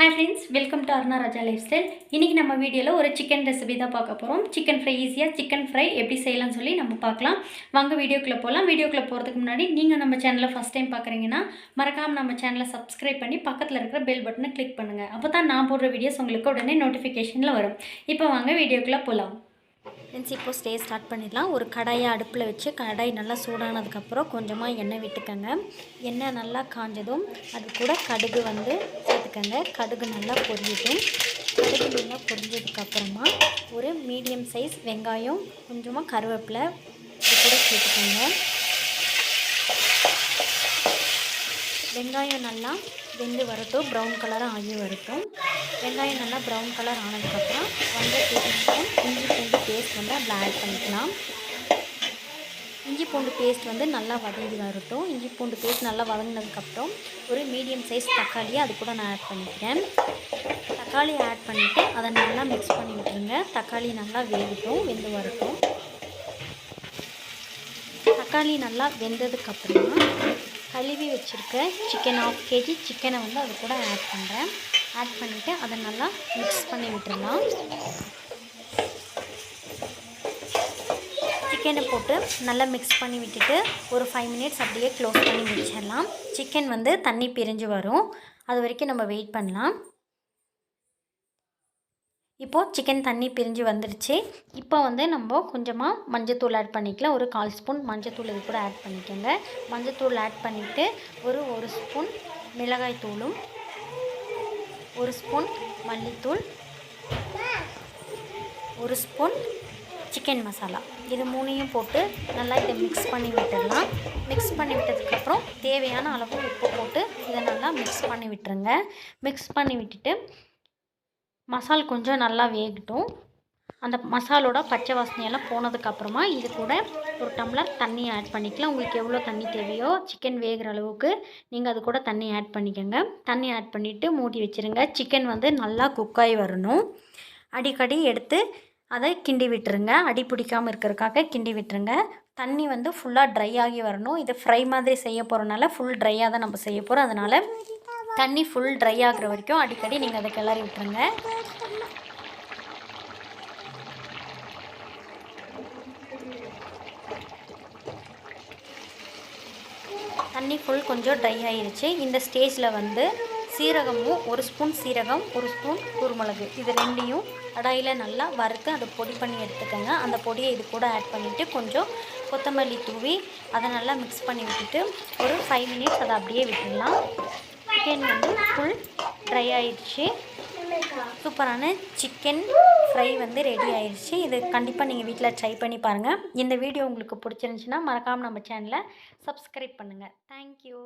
Hi friends, welcome to Arunaraja Lifestyle. இன்னைக்கு நம்ம வீடியோல ஒரு chicken recipe தான் பார்க்க போறோம். chicken fry ஈஸியா chicken fry எப்படி செய்யலாம்னு சொல்லி நம்ம பார்க்கலாம். வாங்க வீடியோக்குள்ள போலாம். வீடியோக்குள்ள போறதுக்கு முன்னாடி நீங்க நம்ம சேனலை ஃபர்ஸ்ட் டைம் பார்க்கறீங்கன்னா மறக்காம நம்ம சேனலை சப்ஸ்கிரைப் பண்ணி பக்கத்துல இருக்கிற பெல் பட்டனை கிளிக் பண்ணுங்க. அப்பதான் நான் போடுற வீடியோஸ் உங்களுக்கு உடனே நோட்டிஃபிகேஷன்ல வரும். இப்போ வாங்க வீடியோக்குள்ள போலாம். ஃப்ரெண்ட்ஸ் இப்போ ஸ்டார்ட் பண்ணிடலாம். ஒரு கடாயை அடுப்பில் வச்சு கடாய் நல்லா சூடானதுக்கப்புறம் கொஞ்சமாக எண்ணெய் விட்டுக்கோங்க. எண்ணெய் நல்லா காஞ்சதும் அது கூட கடுகு சேர்த்துக்கோங்க. கடுகு நல்லா பொரியட்டும். கடுகு நல்லா பொரிஞ்சதுக்கப்புறமா ஒரு மீடியம் சைஸ் வெங்காயம், கொஞ்சமாக கருவேப்பிலை இது கூட சேர்த்துக்கோங்க. வெங்காயம் நல்லா வெந்து வரட்டும், ப்ரௌன் கலராக ஆகி வரட்டும். வெங்காயம் நல்லா ப்ரௌன் கலர் ஆனதுக்கப்புறம் 1 டீஸ்பூன் இஞ்சி பூண்டு பேஸ்ட் அதில் ஆட் பண்ணிக்கலாம். இஞ்சி பூண்டு பேஸ்ட் நல்லா வதங்கி வரட்டும். இஞ்சி பூண்டு பேஸ்ட் நல்லா வதங்கினதுக்கப்புறம் ஒரு மீடியம் சைஸ் தக்காளியை அது கூட நான் ஆட் பண்ணிக்கிறேன். தக்காளி ஆட் பண்ணிவிட்டு அதை நல்லா மிக்ஸ் பண்ணி விட்டுருங்க. தக்காளி நல்லா வேகட்டும், வெந்து வரட்டும். தக்காளி நல்லா வெந்ததுக்கப்புறமா கழுவி வச்சுருக்க சிக்கன் 1/2 kg சிக்கனை அது கூட ஆட் பண்ணுறேன். ஆட் பண்ணிவிட்டு அதை நல்லா மிக்ஸ் பண்ணி விட்டுடலாம். சிக்கனை போட்டு நல்லா மிக்ஸ் பண்ணி விட்டுட்டு ஒரு 5 மினிட்ஸ் அப்படியே க்ளோஸ் பண்ணி வச்சிடலாம். சிக்கன் தண்ணி பிரிஞ்சு வரும், அது வரைக்கும் நம்ம வெயிட் பண்ணலாம். இப்போது சிக்கன் தண்ணி பிரிஞ்சு வந்துடுச்சு. இப்போ நம்ம கொஞ்சமாக மஞ்சத்தூள் ஆட் பண்ணிக்கலாம். ஒரு 1/4 ஸ்பூன் மஞ்சத்தூள் இது கூட ஆட் பண்ணிக்கோங்க. மஞ்சத்தூள் ஆட் பண்ணிவிட்டு ஒரு ஸ்பூன் மிளகாய் தூளும், 1 ஸ்பூன் மல்லித்தூள், 1 ஸ்பூன் சிக்கன் மசாலா, இது 3ஐயும் போட்டு நல்லா இதை மிக்ஸ் பண்ணி விட்டுடலாம். மிக்ஸ் பண்ணி விட்டதுக்கப்புறம் தேவையான அளவு உப்பு போட்டு இதை நல்லா மிக்ஸ் பண்ணி விட்டுருங்க. மிக்ஸ் பண்ணி விட்டுட்டு மசால் கொஞ்சம் நல்லா வேகட்டும். அந்த மசாலோட பச்சை வாசனையெல்லாம் போனதுக்கப்புறமா இது கூட 1 டம்ளர் தண்ணி ஆட் பண்ணிக்கலாம். உங்களுக்கு எவ்வளோ தண்ணி தேவையோ சிக்கன் வேகிற அளவுக்கு நீங்கள் அது கூட தண்ணி ஆட் பண்ணிக்கோங்க. தண்ணி ஆட் பண்ணிவிட்டு மூடி வச்சுருங்க. சிக்கன் நல்லா குக்காகி வரணும். அடிக்கடி எடுத்து அதை கிண்டி விட்டுருங்க. அடி பிடிக்காமல் இருக்கிறதுக்காக கிண்டி விட்டுருங்க. தண்ணி ஃபுல்லாக ட்ரை ஆகி வரணும். இது ஃப்ரை மாதிரி செய்ய போகிறனால ஃபுல் ட்ரையாக தான் நம்ம செய்ய போகிறோம். அதனால் தண்ணி ஃபுல் ட்ரை ஆகிற வரைக்கும் அடிக்கடி நீங்கள் அதை கிளறி விட்டுருங்க. தண்ணி ஃபுல் கொஞ்சம் ட்ரை ஆகிருச்சு. இந்த ஸ்டேஜில் சீரகமும் 1 ஸ்பூன் சீரகம், 1 ஸ்பூன் குருமிளகு, இது 2ஐயும் கடாயில் நல்லா வறுத்து அதை பொடி பண்ணி எடுத்துக்கோங்க. அந்த பொடியை இது கூட ஆட் பண்ணிவிட்டு கொஞ்சம் கொத்தமல்லி தூவி அதை நல்லா மிக்ஸ் பண்ணி விட்டுட்டு ஒரு 5 மினிட்ஸ் அதை அப்படியே விட்டுடலாம். சிக்கன் ஃபுல் ட்ரை ஆயிடுச்சு. சூப்பரான சிக்கன் ஃப்ரை ரெடி ஆயிடுச்சு. இது கண்டிப்பாக நீங்கள் வீட்டில் ட்ரை பண்ணி பாருங்கள். இந்த வீடியோ உங்களுக்கு பிடிச்சிருந்துச்சின்னா மறக்காமல் நம்ம சேனலை சப்ஸ்கிரைப் பண்ணுங்கள். தேங்க்யூ.